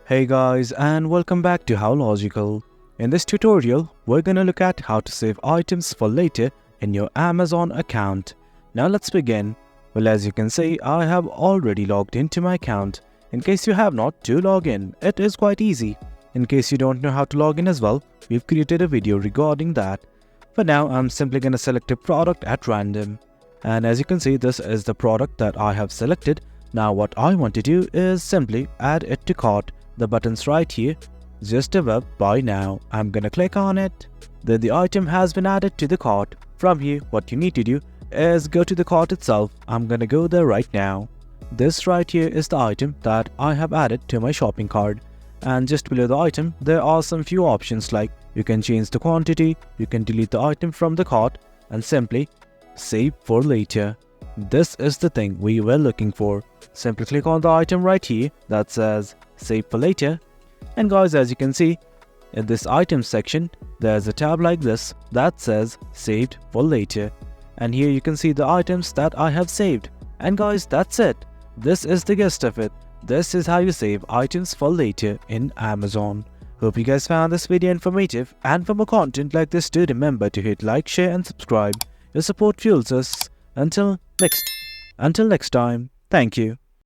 Hey guys, and welcome back to How Logical. In this tutorial, we're gonna look at how to save items for later in your Amazon account. Now let's begin. Well, as you can see, I have already logged into my account. In case you have not, do log in. It is quite easy. In case you don't know how to log in as well, we've created a video regarding that. For now, I'm simply gonna select a product at random. And as you can see, this is the product that I have selected. Now what I want to do is simply add it to cart. The button's right here, just above buy now. I'm gonna click on it. Then the item has been added to the cart. From here, what you need to do is go to the cart itself. I'm gonna go there right now. This right here is the item that I have added to my shopping cart. And just below the item, there are some few options like you can change the quantity, you can delete the item from the cart, and simply save for later. This is the thing we were looking for. Simply click on the item right here that says save for later. And guys, as you can see, in this item section, there's a tab like this that says saved for later. And here you can see the items that I have saved. And guys, that's it. This is the gist of it. This is how you save items for later in Amazon. Hope you guys found this video informative, and for more content like this, do remember to hit like, share and subscribe. Your support fuels us. Until next time, thank you.